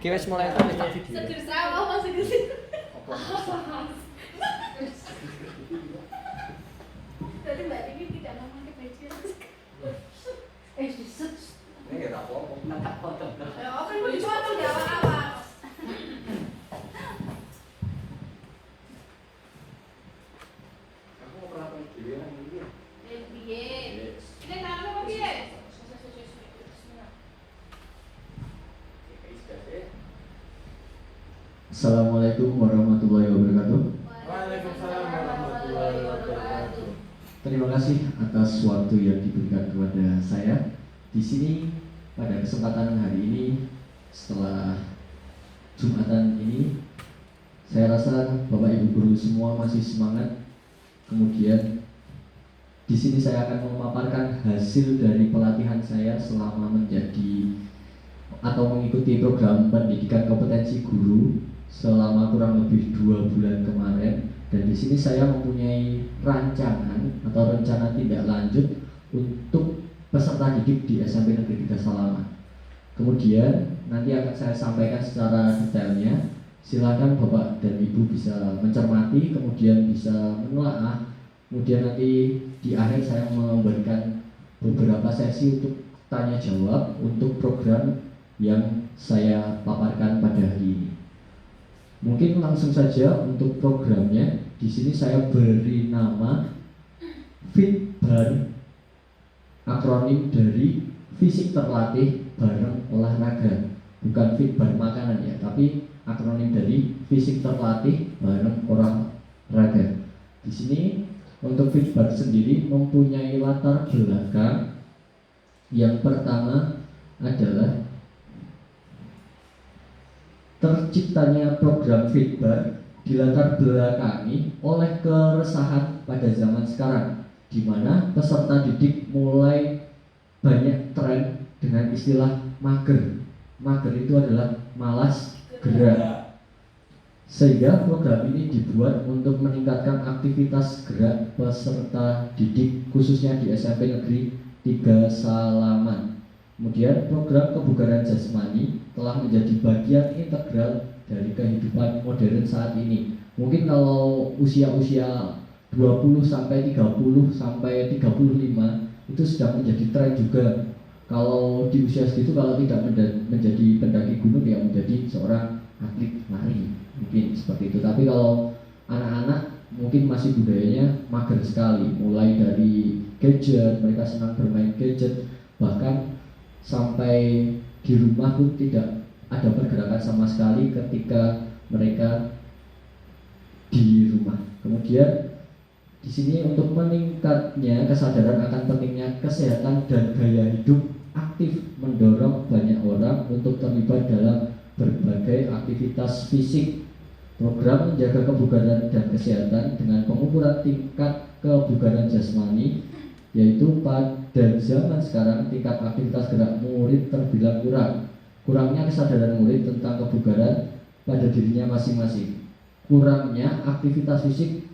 Ki wis mulai tak video. Seger sawah Mas seger. Tadi Mbak Dini tidak memakai baju. Diset. Ini enggak apa-apa. Tak potong. Ya, apa yang dipotong di awal-awal? Aku mau pernah pakai dewe nang iki. Piye? Ini tangan apa piye? Assalamualaikum warahmatullahi wabarakatuh. Waalaikumsalam warahmatullahi wabarakatuh. Terima kasih atas waktu yang diberikan kepada saya di sini pada kesempatan hari ini. Setelah Jumatan ini, saya rasa Bapak Ibu guru semua masih semangat. Kemudian di sini saya akan memaparkan hasil dari pelatihan saya selama menjadi atau mengikuti program pendidikan kompetensi guru selama kurang lebih 2 bulan kemarin. Dan di sini saya mempunyai rancangan atau rencana tindak lanjut untuk peserta didik di SMP Negeri 3 Salaman. Kemudian nanti akan saya sampaikan secara detailnya. Silakan Bapak dan Ibu bisa mencermati, kemudian bisa menelaah. Kemudian nanti di akhir saya memberikan beberapa sesi untuk tanya jawab untuk program yang saya paparkan pada hari ini. Mungkin langsung saja untuk programnya. Di sini saya beri nama FITBAR, akronim dari Fisik Terlatih Bareng Olahraga. Bukan FITBAR makanan ya, tapi akronim dari Fisik Terlatih Bareng Olahraga. Di sini untuk FITBAR sendiri mempunyai latar belakang. Yang pertama adalah terciptanya program FITBAR dilatar belakangi oleh keresahan pada zaman sekarang, di mana peserta didik mulai banyak tren dengan istilah mager. Mager itu adalah malas gerak. Sehingga program ini dibuat untuk meningkatkan aktivitas gerak peserta didik khususnya di SMP Negeri 3 Salaman. Kemudian program kebugaran jasmani telah menjadi bagian integral dari kehidupan modern saat ini. Mungkin kalau usia-usia 20 sampai 30 sampai 35 itu sedang menjadi tren juga. Kalau di usia segitu kalau tidak menjadi pendaki gunung ya menjadi seorang atlet lari. Mungkin seperti itu. Tapi kalau anak-anak mungkin masih budayanya mager sekali. Mulai dari gadget, mereka senang bermain gadget, bahkan sampai di rumah pun tidak ada pergerakan sama sekali ketika mereka di rumah. Kemudian di sini untuk meningkatnya kesadaran akan pentingnya kesehatan dan gaya hidup aktif mendorong banyak orang untuk terlibat dalam berbagai aktivitas fisik. Program menjaga kebugaran dan kesehatan dengan pengukuran tingkat kebugaran jasmani, yaitu pada zaman sekarang tingkat aktivitas gerak murid terbilang kurang. Kurangnya kesadaran murid tentang kebugaran pada dirinya masing-masing. Kurangnya aktivitas fisik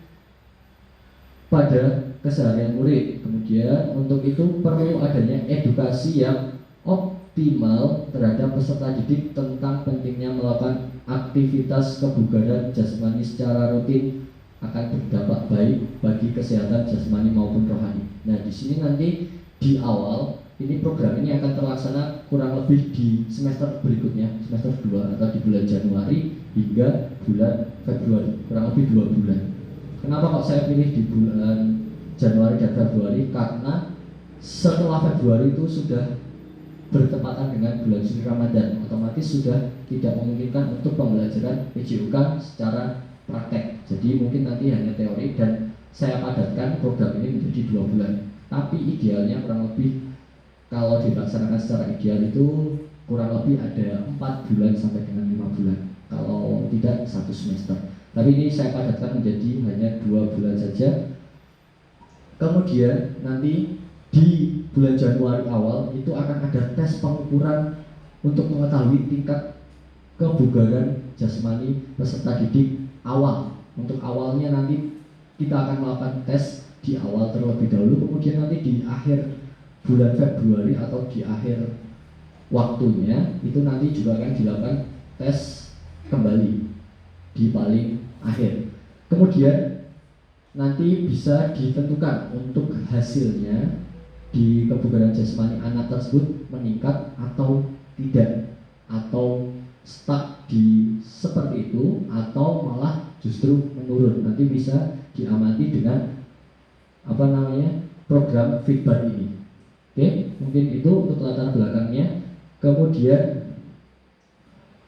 pada keseharian murid. Kemudian untuk itu perlu adanya edukasi yang optimal terhadap peserta didik tentang pentingnya melakukan aktivitas kebugaran jasmani secara rutin akan berdampak baik bagi kesehatan jasmani maupun rohani. Nah, di sini nanti di awal ini program ini akan terlaksana kurang lebih di semester berikutnya, semester 2 atau di bulan Januari hingga bulan Februari, kurang lebih 2 bulan. Kenapa kok saya pilih di bulan Januari dan Februari? Karena setelah Februari itu sudah bertepatan dengan bulan suci Ramadan, otomatis sudah tidak memungkinkan untuk pembelajaran PJUK secara praktek. Jadi mungkin nanti hanya teori dan saya padatkan program ini menjadi 2 bulan. Tapi idealnya kurang lebih kalau dilaksanakan secara ideal itu kurang lebih ada 4 bulan sampai dengan 5 bulan. Kalau tidak 1 semester. Tapi ini saya padatkan menjadi hanya 2 bulan saja. Kemudian nanti di bulan Januari awal itu akan ada tes pengukuran untuk mengetahui tingkat kebugaran jasmani peserta didik awal. Untuk awalnya nanti kita akan melakukan tes di awal terlebih dahulu, kemudian nanti di akhir bulan Februari atau di akhir waktunya itu nanti juga akan dilakukan tes kembali di paling akhir. Kemudian nanti bisa ditentukan untuk hasilnya di kebugaran jasmani anak tersebut meningkat atau tidak, atau stuck di seperti itu atau malah justru menurun. Nanti bisa diamati dengan program feedback ini. Oke, mungkin itu untuk latar belakangnya. Kemudian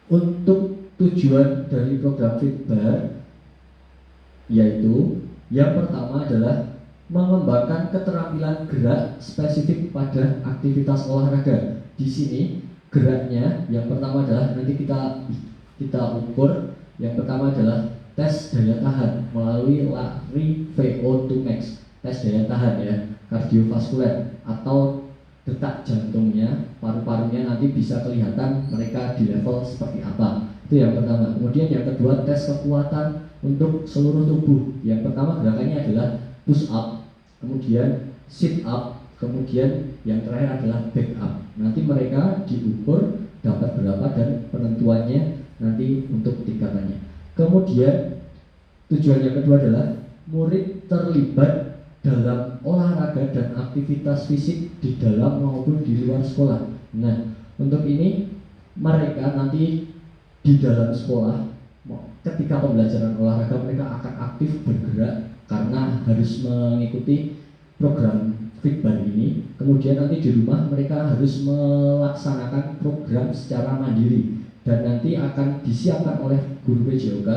untuk tujuan dari program feedback yaitu yang pertama adalah mengembangkan keterampilan gerak spesifik pada aktivitas olahraga. Di sini geraknya yang pertama adalah nanti kita ukur. Yang pertama adalah tes daya tahan melalui lari VO2 max, tes daya tahan ya, kardiovaskuler atau detak jantungnya, paru-parunya nanti bisa kelihatan mereka di level seperti apa. Itu yang pertama. Kemudian yang kedua tes kekuatan untuk seluruh tubuh. Yang pertama gerakannya adalah push up, kemudian sit up, kemudian yang terakhir adalah back up. Nanti mereka diukur dapat berapa dan penentuannya nanti untuk tingkatannya. Kemudian tujuan yang kedua adalah murid terlibat dalam olahraga dan aktivitas fisik di dalam maupun di luar sekolah. Nah, untuk ini mereka nanti di dalam sekolah ketika pembelajaran olahraga mereka akan aktif bergerak karena harus mengikuti program feedback ini. Kemudian nanti di rumah mereka harus melaksanakan program secara mandiri dan nanti akan disiapkan oleh guru PJOK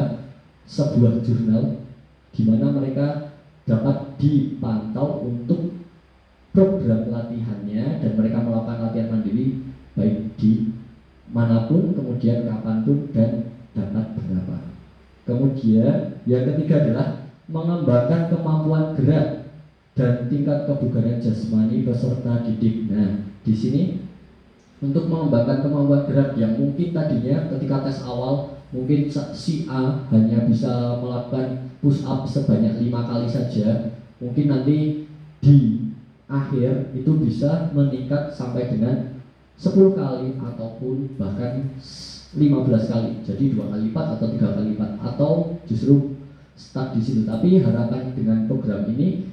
sebuah jurnal di mana mereka dapat dipantau untuk program latihannya dan mereka melakukan latihan mandiri baik di manapun, kemudian kapanpun dan dapat berapa. Kemudian yang ketiga adalah mengembangkan kemampuan gerak dan tingkat kebugaran jasmani peserta didik. Nah, di sini untuk mengembangkan kemampuan gerak yang mungkin tadinya ketika tes awal mungkin si A hanya bisa melakukan push up sebanyak 5 kali saja, mungkin nanti di akhir itu bisa meningkat sampai dengan 10 kali ataupun bahkan 15 kali, jadi 2 kali lipat atau 3 kali lipat atau justru stuck di situ. Tapi harapan dengan program ini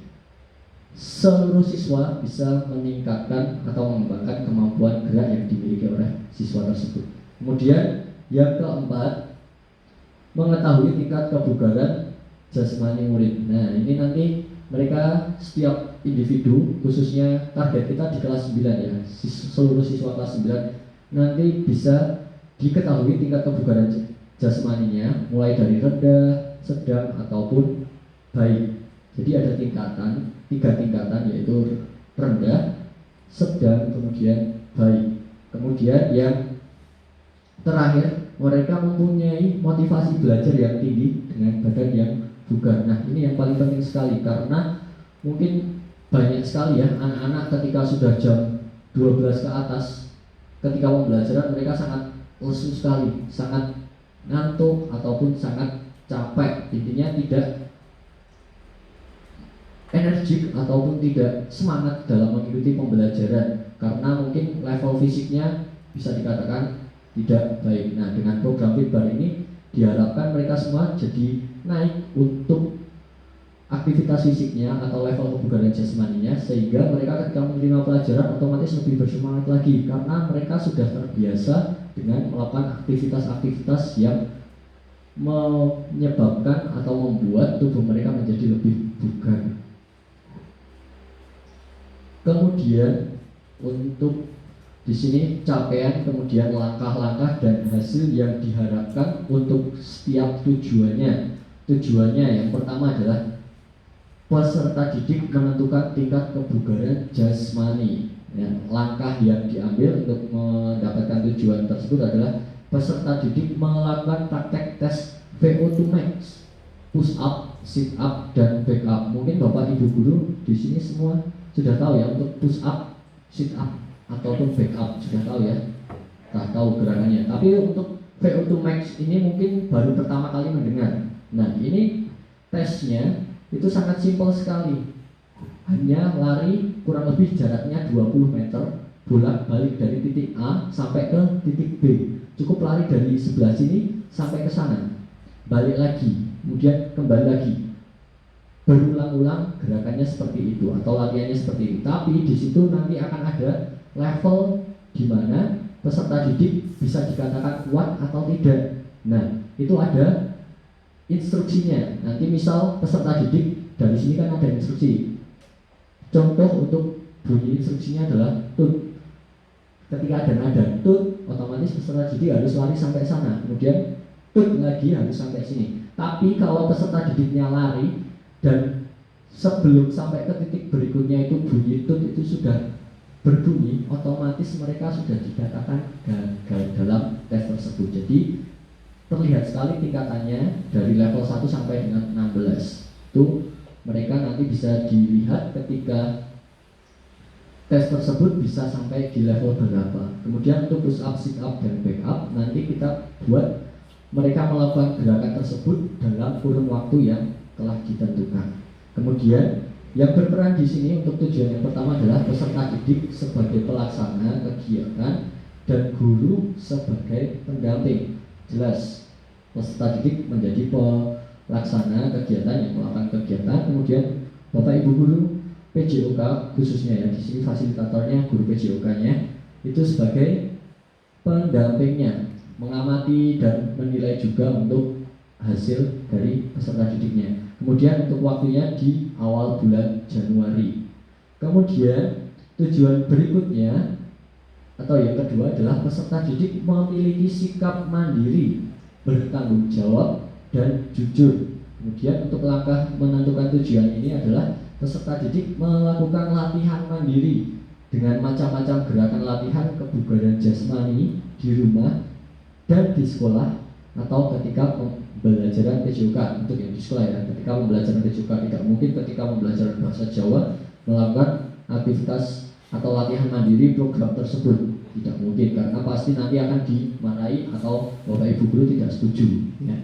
seluruh siswa bisa meningkatkan atau mengembangkan kemampuan gerak yang dimiliki oleh siswa tersebut. Kemudian yang keempat, mengetahui tingkat kebugaran jasmani murid. Nah, ini nanti mereka setiap individu, khususnya target kita di kelas 9 ya, seluruh siswa kelas 9 nanti bisa diketahui tingkat kebugaran jasmaninya mulai dari rendah, sedang ataupun baik. Jadi ada tingkatan, 3 tingkatan yaitu rendah, sedang, kemudian baik. Kemudian yang terakhir, mereka mempunyai motivasi belajar yang tinggi dengan badan yang bugar. Nah, ini yang paling penting sekali karena mungkin banyak sekali ya anak-anak ketika sudah jam 12 ke atas ketika pembelajaran mereka sangat lesu sekali, sangat ngantuk ataupun sangat capek. Intinya tidak energik ataupun tidak semangat dalam mengikuti pembelajaran karena mungkin level fisiknya bisa dikatakan tidak baik. Nah, dengan program feedback ini diharapkan mereka semua jadi naik untuk aktivitas fisiknya atau level kebugaran jasmaninya sehingga mereka ketika menerima pelajaran otomatis lebih bersemangat lagi karena mereka sudah terbiasa dengan melakukan aktivitas-aktivitas yang menyebabkan atau membuat tubuh mereka menjadi lebih bugar. Kemudian untuk di sini capaian, kemudian langkah-langkah dan hasil yang diharapkan untuk setiap tujuannya. Tujuannya yang pertama adalah peserta didik menentukan tingkat kebugaran jasmani. Ya, langkah yang diambil untuk mendapatkan tujuan tersebut adalah peserta didik melakukan praktek tes VO2 max, push up, sit up, dan back up. Mungkin Bapak Ibu guru di sini semua sudah tahu ya untuk push up, sit up ataupun back up, sudah tahu ya, sudah tahu gerakannya. Tapi untuk VO2 max ini mungkin baru pertama kali mendengar. Nah, ini tesnya itu sangat simpel sekali, hanya lari kurang lebih jaraknya 20 meter bolak-balik dari titik A sampai ke titik B. Cukup lari dari sebelah sini sampai ke sana, balik lagi, kemudian kembali lagi. Berulang-ulang gerakannya seperti itu atau latihannya seperti itu. Tapi di situ nanti akan ada level di mana peserta didik bisa dikatakan kuat atau tidak. Nah, itu ada instruksinya. Nanti misal peserta didik, dari sini kan ada instruksi. Contoh untuk bunyi instruksinya adalah tut. Ketika ada nada tut, otomatis peserta didik harus lari sampai sana. Kemudian tut lagi harus sampai sini. Tapi kalau peserta didiknya lari dan sebelum sampai ke titik berikutnya itu bunyi tut itu sudah berbunyi, otomatis mereka sudah dikatakan gagal dalam tes tersebut. Jadi terlihat sekali tingkatannya dari level 1 sampai dengan 16. Itu mereka nanti bisa dilihat ketika tes tersebut bisa sampai di level berapa. Kemudian untuk push up, sit up, dan back up nanti kita buat mereka melakukan gerakan tersebut dalam kurun waktu yang telah ditentukan. Kemudian yang berperan di sini untuk tujuan yang pertama adalah peserta didik sebagai pelaksana kegiatan dan guru sebagai pendamping. Jelas, peserta didik menjadi pelaksana kegiatan yang melakukan kegiatan, kemudian Bapak Ibu guru PJOK khususnya ya, di sini fasilitatornya guru PJOK-nya itu sebagai pendampingnya, mengamati dan menilai juga untuk hasil dari peserta didiknya. Kemudian untuk waktunya di awal bulan Januari. Kemudian tujuan berikutnya atau yang kedua adalah peserta didik memiliki sikap mandiri, bertanggung jawab, dan jujur. Kemudian untuk langkah menentukan tujuan ini adalah peserta didik melakukan latihan mandiri dengan macam-macam gerakan latihan kebugaran jasmani di rumah dan di sekolah atau ketika pembelajaran PJOK. Untuk yang di sekolah ya, ketika pembelajaran PJOK tidak mungkin ketika pembelajaran bahasa Jawa melakukan aktivitas atau latihan mandiri program tersebut, tidak mungkin karena pasti nanti akan dimarahi atau Bapak Ibu guru tidak setuju ya.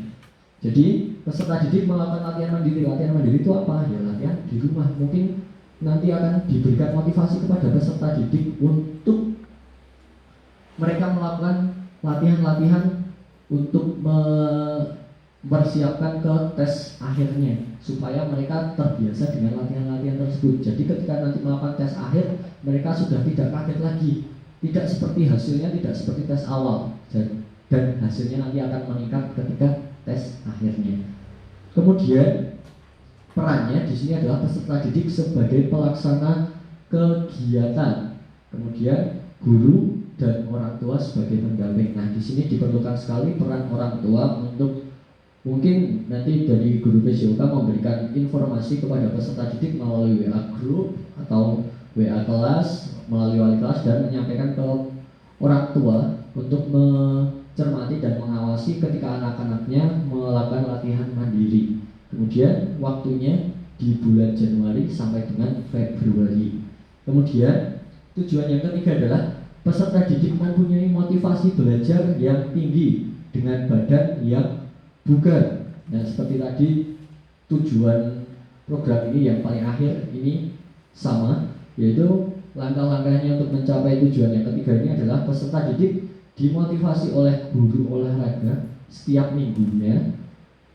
Jadi peserta didik melakukan latihan mandiri. Latihan mandiri itu apa? Ya latihan di rumah. Mungkin nanti akan diberikan motivasi kepada peserta didik untuk mereka melakukan latihan-latihan untuk mempersiapkan ke tes akhirnya supaya mereka terbiasa dengan latihan-latihan tersebut. Jadi ketika nanti melakukan tes akhir, mereka sudah tidak kaget lagi, tidak seperti hasilnya, tidak seperti tes awal, dan hasilnya nanti akan meningkat ketika tes akhirnya. Kemudian perannya di sini adalah peserta didik sebagai pelaksana kegiatan, kemudian guru dan orang tua sebagai pendamping. Nah, di sini diperlukan sekali peran orang tua untuk mungkin nanti dari guru PJOK memberikan informasi kepada peserta didik melalui WA group atau WA kelas, melalui wali kelas, dan menyampaikan ke orang tua untuk mencermati dan mengawasi ketika anak-anaknya melakukan latihan mandiri. Kemudian waktunya di bulan Januari sampai dengan Februari. Kemudian tujuan yang ketiga adalah peserta didik mempunyai motivasi belajar yang tinggi dengan badan yang bugar. Nah, seperti tadi tujuan program ini yang paling akhir ini sama, yaitu langkah-langkahnya untuk mencapai tujuan yang ketiga ini adalah peserta didik dimotivasi oleh guru olahraga setiap minggunya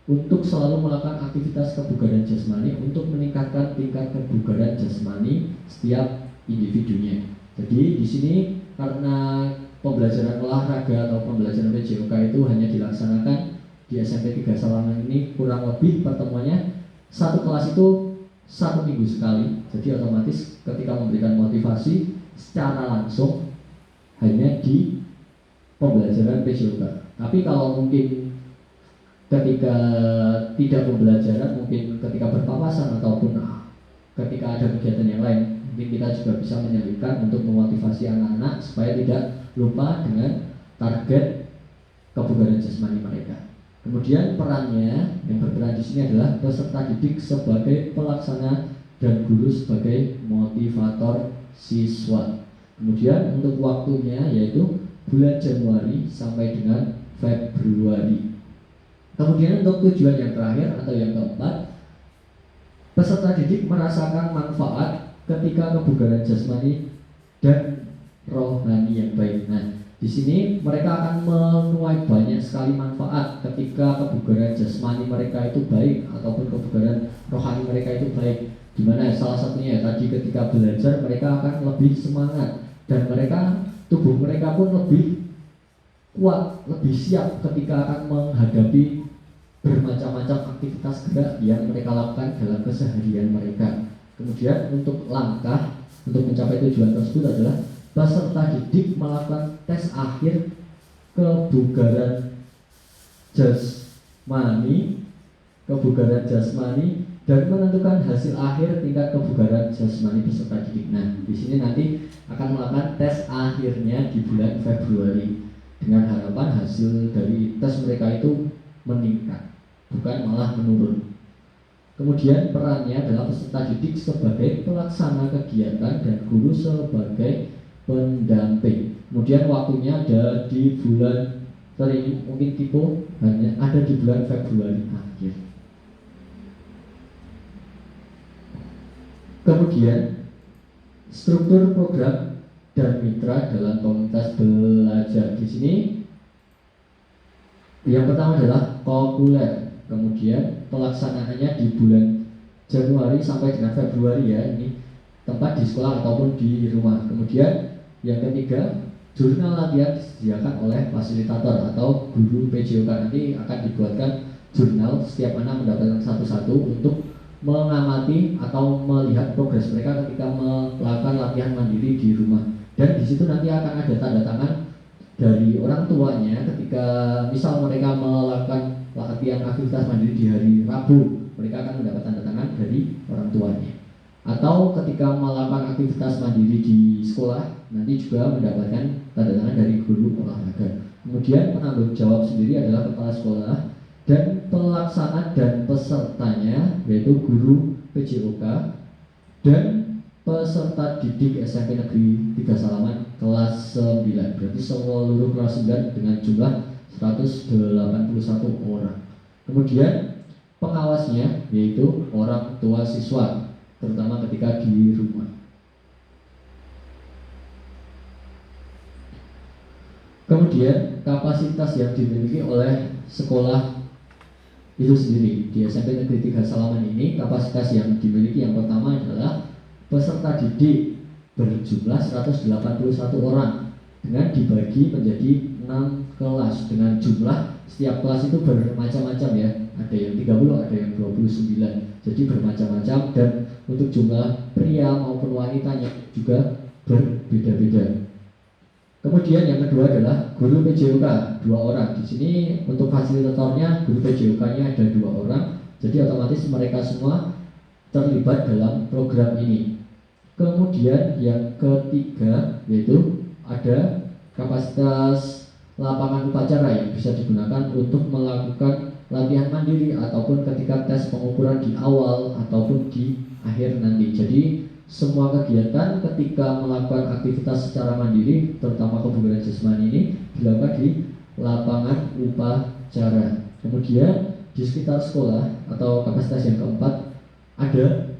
untuk selalu melakukan aktivitas kebugaran jasmani untuk meningkatkan tingkat kebugaran jasmani setiap individunya. Jadi di sini karena pembelajaran olahraga atau pembelajaran PJOK itu hanya dilaksanakan di SMP 3 Sawangan ini kurang lebih pertemuannya satu kelas itu 1 minggu sekali. Jadi otomatis ketika memberikan motivasi secara langsung hanya di pembelajaran PJOK. Tapi kalau mungkin ketika tidak pembelajaran, mungkin ketika berpapasan ataupun ketika ada kegiatan yang lain, mungkin kita juga bisa menyelipkan untuk memotivasi anak-anak supaya tidak lupa dengan target kebugaran jasmani mereka. Kemudian perannya yang berperan di sini adalah peserta didik sebagai pelaksana dan guru sebagai motivator siswa. Kemudian untuk waktunya yaitu bulan Januari sampai dengan Februari. Kemudian untuk tujuan yang terakhir atau yang keempat, peserta didik merasakan manfaat ketika kebugaran jasmani dan rohani yang baik. Nah, di sini mereka akan menuai banyak sekali manfaat ketika kebugaran jasmani mereka itu baik ataupun kebugaran rohani mereka itu baik. Dimana salah satunya tadi ketika belajar mereka akan lebih semangat dan tubuh mereka pun lebih kuat, lebih siap ketika akan menghadapi bermacam-macam aktivitas gerak yang mereka lakukan dalam keseharian mereka. Kemudian untuk langkah untuk mencapai tujuan tersebut adalah peserta didik melakukan tes akhir kebugaran jasmani dan menentukan hasil akhir tingkat kebugaran jasmani peserta didik. Nah, di sini nanti akan melakukan tes akhirnya di bulan Februari dengan harapan hasil dari tes mereka itu meningkat, bukan malah menurun. Kemudian perannya adalah peserta didik sebagai pelaksana kegiatan dan guru sebagai pendamping. Kemudian waktunya ada di bulan ini mungkin tipe hanya ada di bulan Februari akhir. Kemudian struktur program dan mitra dalam komunitas belajar di sini yang pertama adalah kokuler. Kemudian pelaksanaannya di bulan Januari sampai dengan Februari ya, ini tempat di sekolah ataupun di rumah. Kemudian yang ketiga, jurnal latihan disediakan oleh fasilitator atau guru PJOK. Nanti akan dibuatkan jurnal, setiap anak mendapatkan satu-satu untuk mengamati atau melihat progres mereka ketika melakukan latihan mandiri di rumah. Dan di situ nanti akan ada tanda tangan dari orang tuanya ketika misal mereka melakukan latihan aktivitas mandiri di hari Rabu, mereka akan mendapat tanda tangan dari orang tuanya. Atau ketika melakukan aktivitas mandiri di sekolah, nanti juga mendapatkan tanda tangan dari guru olahraga. Kemudian penanggung jawab sendiri adalah kepala sekolah dan pelaksana dan pesertanya yaitu guru PJOK dan peserta didik SMP Negeri 3 Salaman kelas 9. Berarti seluruh kelas 9 dengan jumlah 181 orang. Kemudian pengawasnya yaitu orang tua siswa, terutama ketika di rumah. Kemudian kapasitas yang dimiliki oleh sekolah itu sendiri di SMP Negeri 3 Salaman ini, kapasitas yang dimiliki yang pertama adalah peserta didik berjumlah 181 orang dengan dibagi menjadi 6 kelas dengan jumlah setiap kelas itu bermacam-macam ya, ada yang 30, ada yang 29, jadi bermacam-macam. Dan untuk jumlah pria maupun wanitanya juga berbeda-beda. Kemudian yang kedua adalah guru PJOK 2 orang. Di sini untuk fasilitatornya guru PJOK-nya ada 2 orang. Jadi otomatis mereka semua terlibat dalam program ini. Kemudian yang ketiga yaitu ada kapasitas lapangan upacara yang bisa digunakan untuk melakukan latihan mandiri ataupun ketika tes pengukuran di awal ataupun di akhir nanti. Jadi semua kegiatan ketika melakukan aktivitas secara mandiri, terutama kebugaran jasmani ini dilakukan di lapangan upacara. Kemudian di sekitar sekolah atau kapasitas yang keempat ada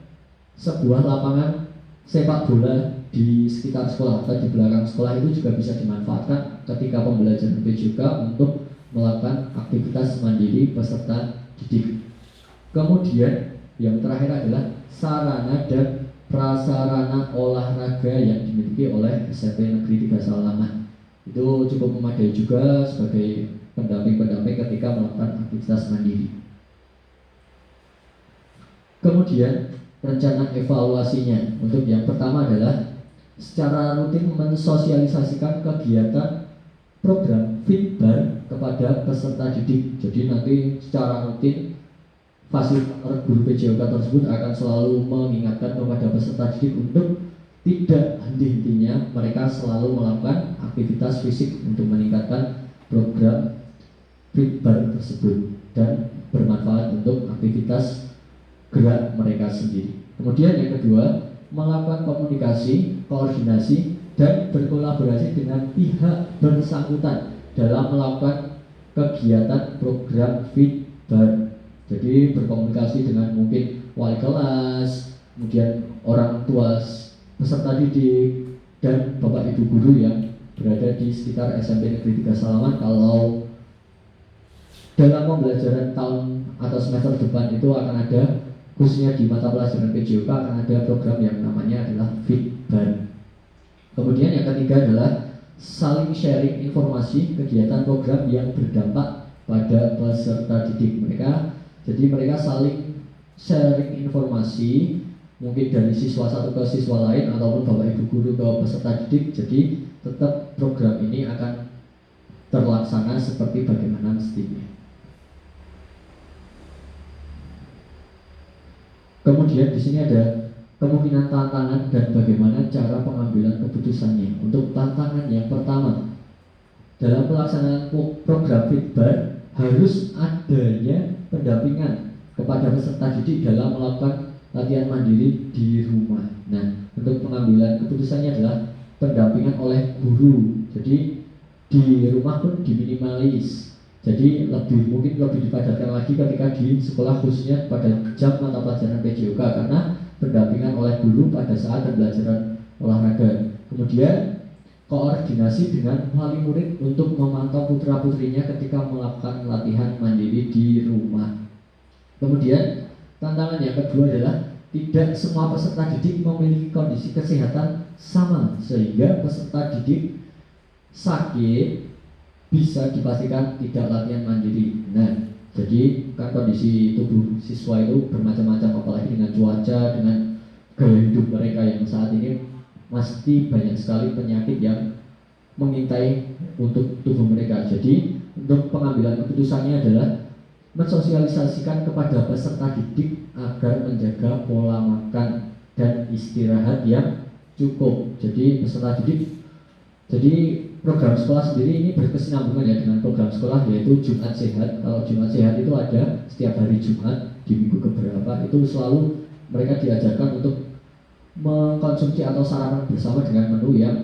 sebuah lapangan sepak bola di sekitar sekolah atau di belakang sekolah, itu juga bisa dimanfaatkan ketika pembelajaran PJOK untuk melakukan aktivitas mandiri peserta didik. Kemudian yang terakhir adalah sarana dan prasarana olahraga yang dimiliki oleh SMP Negeri 3 Salaman. Itu cukup memadai juga sebagai pendamping-pendamping ketika melakukan aktivitas mandiri. Kemudian rencana evaluasinya untuk yang pertama adalah secara rutin mensosialisasikan kegiatan program Fitbar kepada peserta didik. Jadi nanti secara rutin fasilitator guru PJOK tersebut akan selalu mengingatkan kepada peserta didik untuk tidak henti-hentinya mereka selalu melakukan aktivitas fisik untuk meningkatkan program Fitbar tersebut dan bermanfaat untuk aktivitas gerak mereka sendiri. Kemudian yang kedua, melakukan komunikasi, koordinasi, dan berkolaborasi dengan pihak bersangkutan dalam melakukan kegiatan program Fitbar. Jadi berkomunikasi dengan mungkin wali kelas, kemudian orang tua peserta didik, dan Bapak Ibu guru yang berada di sekitar SMP Negeri 3 Salaman. Kalau dalam pembelajaran tahun atau semester depan itu akan ada, khususnya di mata pelajaran PJOK akan ada program yang namanya adalah Fitbar. Kemudian yang ketiga adalah saling sharing informasi kegiatan program yang berdampak pada peserta didik mereka. Jadi mereka saling sharing informasi, mungkin dari siswa satu ke siswa lain ataupun Bapak Ibu guru ke peserta didik. Jadi tetap program ini akan terlaksana seperti bagaimana mestinya. Kemudian di sini ada kemungkinan tantangan dan bagaimana cara pengambilan keputusannya. Untuk tantangan yang pertama, dalam pelaksanaan program Fitbar harus adanya pendampingan kepada peserta didik dalam melakukan latihan mandiri di rumah. Nah, untuk pengambilan keputusannya adalah pendampingan oleh guru. Jadi di rumah pun diminimalis. Jadi mungkin lebih dipadatkan lagi ketika di sekolah, khususnya pada jam mata pelajaran PJOK, karena pendampingan oleh guru pada saat pembelajaran olahraga. Kemudian koordinasi dengan wali murid untuk memantau putra-putrinya ketika melakukan latihan mandiri di rumah. Kemudian tantangan yang kedua adalah tidak semua peserta didik memiliki kondisi kesehatan sama, sehingga peserta didik sakit bisa dipastikan tidak latihan mandiri. Nah, jadi kan kondisi tubuh siswa itu bermacam-macam, apalagi dengan cuaca, dengan gaya hidup mereka yang saat ini pasti banyak sekali penyakit yang mengintai untuk tubuh mereka. Jadi untuk pengambilan keputusannya adalah mensosialisasikan kepada peserta didik agar menjaga pola makan dan istirahat yang cukup. Jadi peserta didik, jadi program sekolah sendiri ini berkesinambungan ya dengan program sekolah, yaitu Jumat Sehat. Kalau Jumat Sehat itu ada setiap hari Jumat di minggu keberapa, itu selalu mereka diajarkan untuk mengkonsumsi atau sarapan bersama dengan menu yang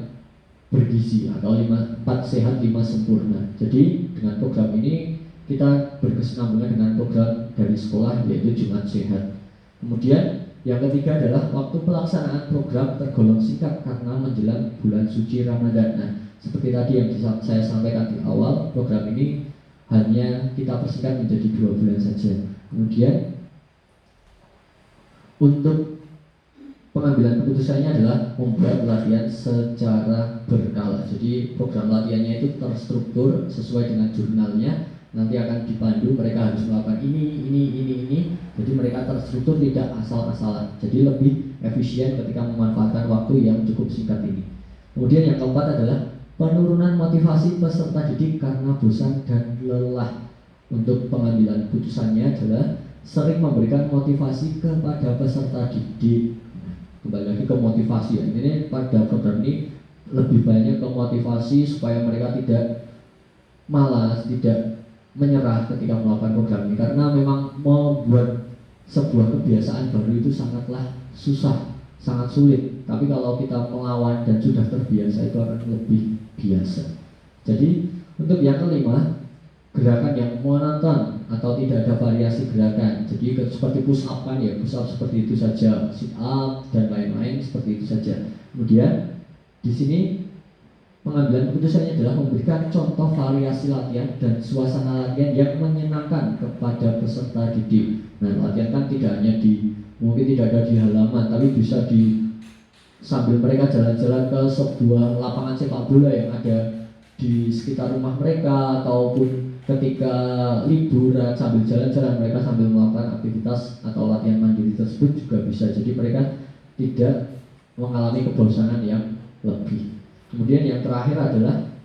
bergizi atau 4 sehat 5 sempurna. Jadi dengan program ini kita berkesinambungan dengan program dari sekolah, yaitu Jumat Sehat. Kemudian yang ketiga adalah waktu pelaksanaan program tergolong singkat karena menjelang bulan suci Ramadan. Nah, seperti tadi yang saya sampaikan di awal, program ini hanya kita persingkat menjadi 2 bulan saja. Kemudian untuk pengambilan keputusannya adalah membuat latihan secara berkala. Jadi program latihannya itu terstruktur sesuai dengan jurnalnya. Nanti akan dipandu, mereka harus melakukan ini. Jadi mereka terstruktur, tidak asal-asalan. Jadi lebih efisien ketika memanfaatkan waktu yang cukup singkat ini. Kemudian yang keempat adalah penurunan motivasi peserta didik karena bosan dan lelah. Untuk pengambilan keputusannya adalah sering memberikan motivasi kepada peserta didik. Kembali lagi ke motivasi ya. Ini pada program ini lebih banyak ke motivasi supaya mereka tidak malas, tidak menyerah ketika melakukan program ini, karena memang membuat sebuah kebiasaan baru itu sangatlah susah, sangat sulit. Tapi kalau kita melawan dan sudah terbiasa, itu akan lebih biasa. Jadi untuk yang kelima, gerakan yang monoton atau tidak ada variasi gerakan. Jadi seperti push up kan ya, push up seperti itu saja, sit up dan lain-lain seperti itu saja. Kemudian di sini pengambilan keputusannya adalah memberikan contoh variasi latihan dan suasana latihan yang menyenangkan kepada peserta didik. Nah, latihan kan tidak hanya mungkin tidak ada di halaman, tapi bisa sambil mereka jalan-jalan ke sebuah lapangan sepak bola yang ada di sekitar rumah mereka, ataupun ketika liburan sambil jalan-jalan mereka sambil melakukan aktivitas atau latihan mandiri tersebut juga bisa. Jadi mereka tidak mengalami kebosanan yang lebih. Kemudian yang terakhir adalah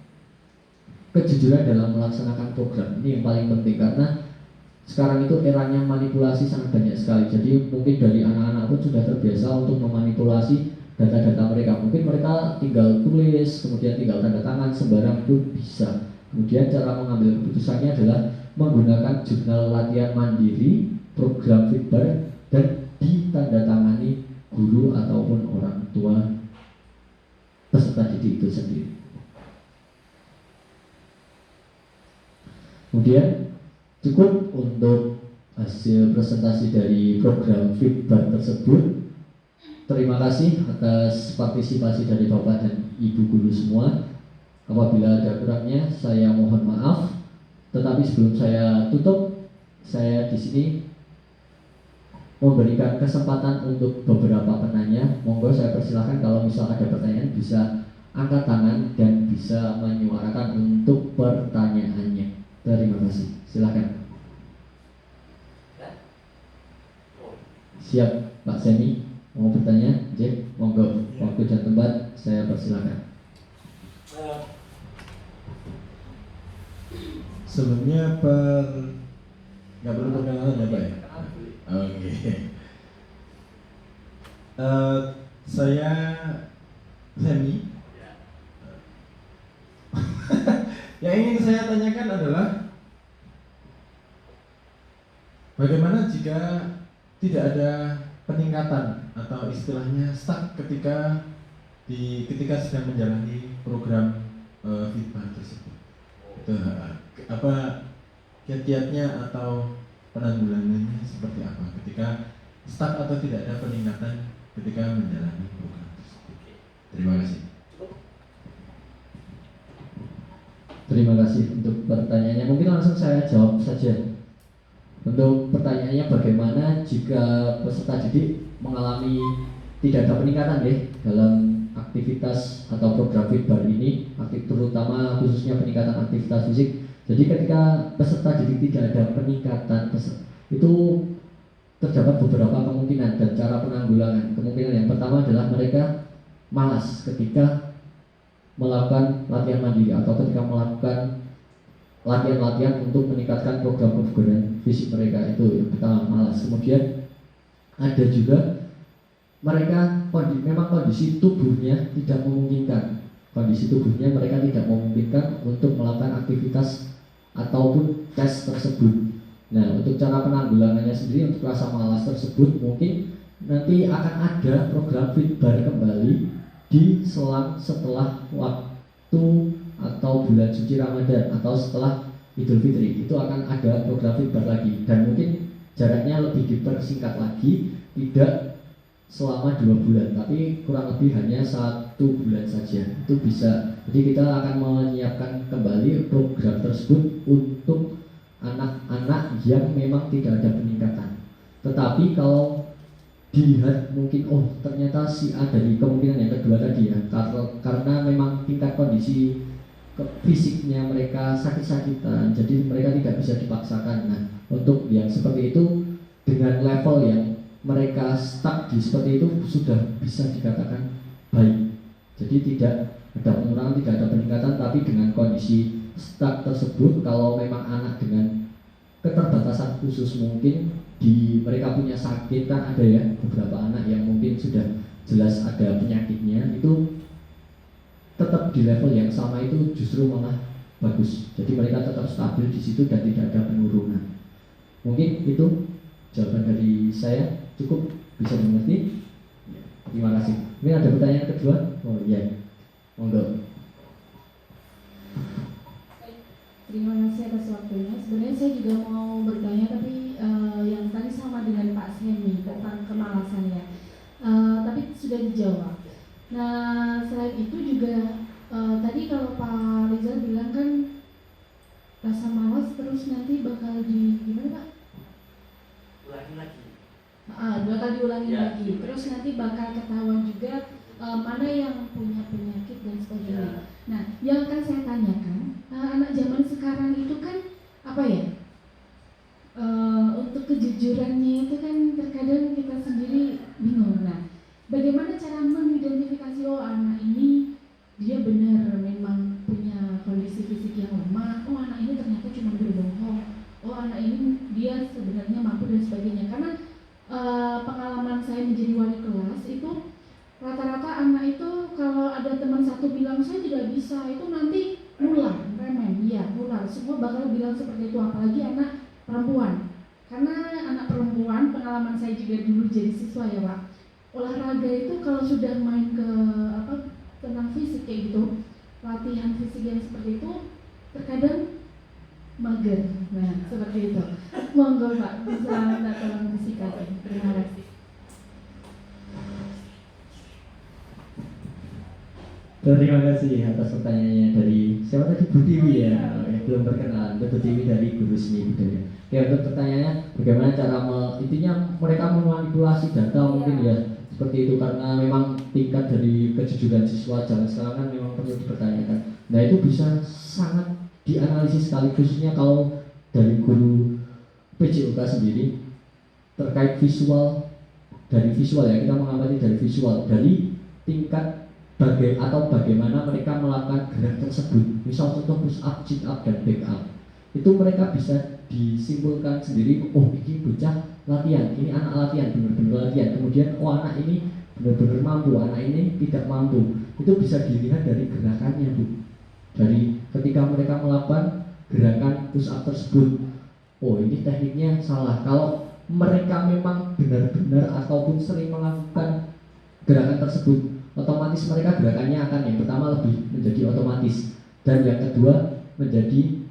kejujuran dalam melaksanakan program. Ini yang paling penting karena sekarang itu eranya manipulasi sangat banyak sekali. Jadi mungkin dari anak-anak pun sudah terbiasa untuk memanipulasi data-data mereka. Mungkin mereka tinggal tulis, kemudian tinggal tanda tangan, sembarang pun bisa. Kemudian cara mengambil keputusannya adalah menggunakan jurnal latihan mandiri, program Fitbar, dan ditandatangani guru ataupun orang tua peserta didik itu sendiri. Kemudian cukup untuk hasil presentasi dari program Fitbar tersebut. terima kasih atas partisipasi dari Bapak dan Ibu guru semua. Apabila ada kurangnya, saya mohon maaf. Tetapi sebelum saya tutup, saya di sini memberikan kesempatan untuk beberapa penanya. Monggo saya persilahkan kalau misal ada pertanyaan bisa angkat tangan dan bisa menyuarakan untuk pertanyaannya. Terima kasih. Silakan. Siap, Pak Semi. Mau bertanya? J, monggo. Waktu dan tempat saya persilakan. Sebelumnya nggak perlu perkenalan ya Pak ya? Oke. Saya Semi. Yang ingin saya tanyakan adalah bagaimana jika tidak ada peningkatan atau istilahnya stuck ketika sedang menjalani program FITBAR tersebut. Itu apa kiat-kiatnya atau penanggulangannya seperti apa ketika stuck atau tidak ada peningkatan ketika menjalani program tersebut. Terima kasih. Terima kasih untuk pertanyaannya. Mungkin langsung saya jawab saja. Untuk pertanyaannya bagaimana jika peserta didik mengalami tidak ada peningkatan ya dalam aktivitas atau program FITBAR ini, terutama khususnya peningkatan aktivitas fisik. Jadi ketika peserta didik tidak ada peningkatan itu terdapat beberapa kemungkinan dan cara penanggulangan. Kemungkinan yang pertama adalah mereka malas ketika melakukan latihan mandiri atau ketika melakukan latihan-latihan untuk meningkatkan program kebugaran fisik mereka. Itu yang pertama, malas. Kemudian ada juga mereka memang kondisi tubuhnya tidak memungkinkan. Kondisi tubuhnya mereka tidak memungkinkan untuk melakukan aktivitas ataupun tes tersebut. Nah, untuk cara penanggulangannya sendiri untuk rasa malas tersebut mungkin nanti akan ada program FITBAR kembali di setelah waktu atau bulan suci Ramadan atau setelah Idul Fitri. Itu akan ada program FITBAR lagi dan mungkin jaraknya lebih dipersingkat lagi, tidak selama 2 bulan tapi kurang lebih hanya 1 bulan saja. Itu bisa. Jadi kita akan menyiapkan kembali program tersebut untuk anak-anak yang memang tidak ada peningkatan. Tetapi kalau dilihat mungkin ternyata si A dari kemungkinan yang kedua tadi ya, karena memang tingkat kondisi fisiknya mereka sakit-sakitan, jadi mereka tidak bisa dipaksakan. Nah, untuk yang seperti itu dengan level yang mereka stuck di seperti itu sudah bisa dikatakan baik. Jadi tidak ada pengurangan, tidak ada peningkatan, tapi dengan kondisi stuck tersebut, kalau memang anak dengan keterbatasan khusus mungkin mereka punya sakit, kan ada ya beberapa anak yang mungkin sudah jelas ada penyakitnya, itu tetap di level yang sama itu justru malah bagus. Jadi mereka tetap stabil di situ dan tidak ada penurunan. Mungkin itu jawaban dari saya. Cukup bisa dimengerti? Terima kasih. Mungkin ada pertanyaan kedua? Oh iya, monggo. Terima kasih atas waktunya. Sebenarnya saya juga mau bertanya, tapi yang tadi sama dengan Pak Semi tentang kemalasan ya. Tapi sudah dijawab. Nah, selain itu juga tadi kalau Pak Rizal bilang kan rasa malas terus nanti bakal gimana Pak? Ulangi lagi. Bakal diulangi Ya. lagi. Terus nanti bakal ketahuan juga mana yang punya penyakit dan sebagainya. Ya. Nah, yang akan saya tanyakan, anak zaman sekarang itu kan apa ya? Untuk kejujurannya itu kan terkadang kita sendiri bingung. Nah, bagaimana cara mengidentifikasi anak ini dia benar memang punya kondisi fisik yang lemah, anak ini ternyata cuma berbohong, anak ini dia sebenarnya mampu dan sebagainya. Karena pengalaman saya menjadi wali kelas itu rata-rata anak itu kalau ada teman satu bilang saya tidak bisa, itu nanti nular, remen, iya nular, semua bakal bilang seperti itu, apalagi anak perempuan. Karena anak perempuan, pengalaman saya juga dulu jadi siswa ya Pak, olahraga itu kalau sudah main ke tentang fisik kayak gitu, latihan fisik yang seperti itu terkadang mager. Nah, seperti itu. Monggo Pak, bisa minta tolong disikapi. Terima kasih. Terima kasih atas pertanyaannya dari siapa tadi, Bu Tiwi ya. Belum perkenalan, Bu Tiwi dari Guru Seni Budaya. Oke, untuk pertanyaannya bagaimana cara intinya mereka memanipulasi data mungkin ya seperti itu, karena memang tingkat dari kejujuran siswa zaman sekarang kan memang perlu dipertanyakan. Nah itu bisa sangat dianalisis sekali, khususnya kalau dari guru PJOK sendiri terkait visual, dari visual ya, kita mengamati dari visual, dari tingkat bagaimana mereka melakukan gerak tersebut. Misal contoh push up, sit up, dan back up, itu mereka bisa disimpulkan sendiri. Oh ini bocah latihan, ini anak latihan, benar-benar latihan. Kemudian oh anak ini benar-benar mampu, anak ini tidak mampu. Itu bisa dilihat dari gerakannya, Bu. Dari ketika mereka melakukan gerakan push up tersebut, oh ini tekniknya salah. Kalau mereka memang benar-benar ataupun sering melakukan gerakan tersebut, otomatis mereka gerakannya akan yang pertama lebih menjadi otomatis, dan yang kedua menjadi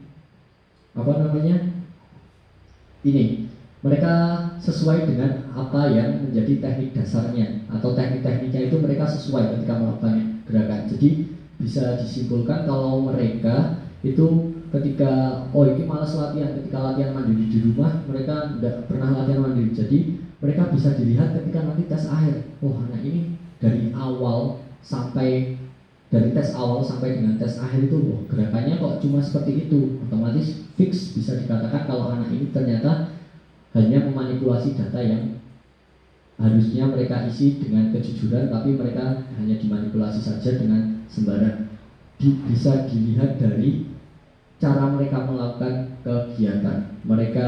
ini mereka sesuai dengan apa yang menjadi teknik dasarnya atau teknik-tekniknya itu mereka sesuai ketika melakukan gerakan. Jadi bisa disimpulkan kalau mereka itu ketika ini malas latihan, ketika latihan mandiri di rumah mereka tidak pernah latihan mandiri. Jadi mereka bisa dilihat ketika nanti tes akhir. Oh anak ini dari tes awal sampai dengan tes akhir itu gerakannya kok cuma seperti itu. Otomatis fix bisa dikatakan kalau anak ini ternyata hanya memanipulasi data yang harusnya mereka isi dengan kejujuran, tapi mereka hanya dimanipulasi saja dengan sembarang. Bisa dilihat dari cara mereka melakukan kegiatan, mereka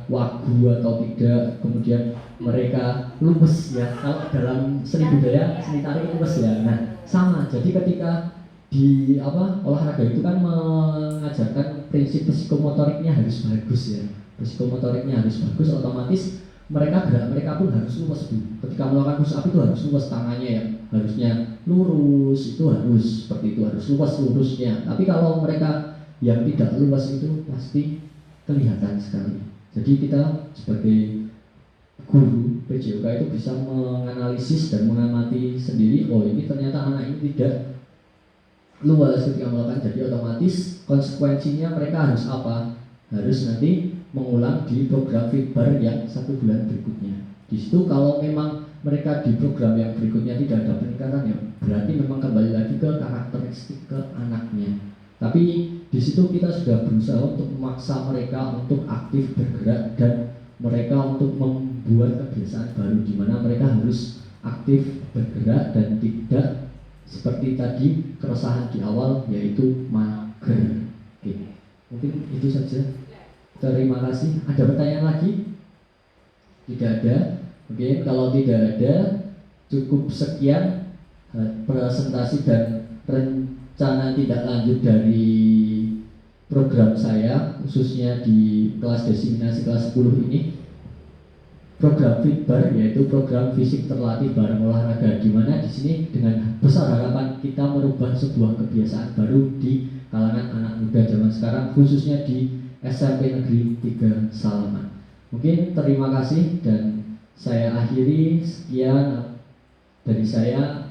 wagu atau tidak, kemudian mereka lumes ya. Kalau dalam seni budaya, seni tari lumes ya. Nah sama, jadi ketika di olahraga itu kan mengajarkan prinsip psikomotoriknya harus bagus ya. Psikomotoriknya harus bagus, otomatis gerak mereka pun harus luwes. Ketika melakukan push up itu harus luwes tangannya ya, harusnya lurus, itu harus seperti itu, harus luwes lurusnya. Tapi kalau mereka yang tidak luwes itu pasti kelihatan sekali. Jadi kita sebagai guru PJOK itu bisa menganalisis dan mengamati sendiri, oh ini ternyata anak ini tidak luwes ketika melakukan, jadi otomatis konsekuensinya mereka harus apa? Harus nanti mengulang di program Fitbar yang 1 bulan berikutnya. Di situ kalau memang mereka di program yang berikutnya tidak ada peningkatan ya berarti memang kembali lagi ke karakteristik ke anaknya. Tapi di situ kita sudah berusaha untuk memaksa mereka untuk aktif bergerak dan mereka untuk membuat kebiasaan baru di mana mereka harus aktif bergerak dan tidak seperti tadi keresahan di awal yaitu mager. Oke. Mungkin itu saja. Terima kasih. Ada pertanyaan lagi? Tidak ada. Oke, kalau tidak ada cukup sekian presentasi dan rencana tidak lanjut dari program saya khususnya di kelas desiminasi kelas 10 ini. Program Fitbar yaitu program fisik terlatih bareng olahraga, di mana di sini dengan besar harapan kita merubah sebuah kebiasaan baru di kalangan anak muda zaman sekarang khususnya di SMP Negeri 3 Salaman. Mungkin terima kasih dan saya akhiri. Sekian dari saya.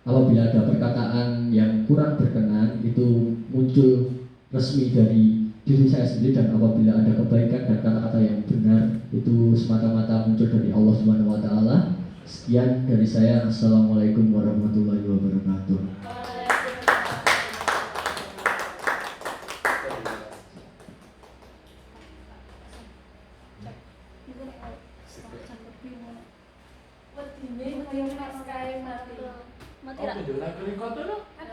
Apabila ada perkataan yang kurang berkenan itu muncul resmi dari diri saya sendiri, dan apabila ada kebaikan dan kata-kata yang benar itu semata-mata muncul dari Allah Subhanahu wa taala. Sekian dari saya. Assalamualaikum warahmatullahi wabarakatuh. Wedine kaya mas kae mati. Mati ra.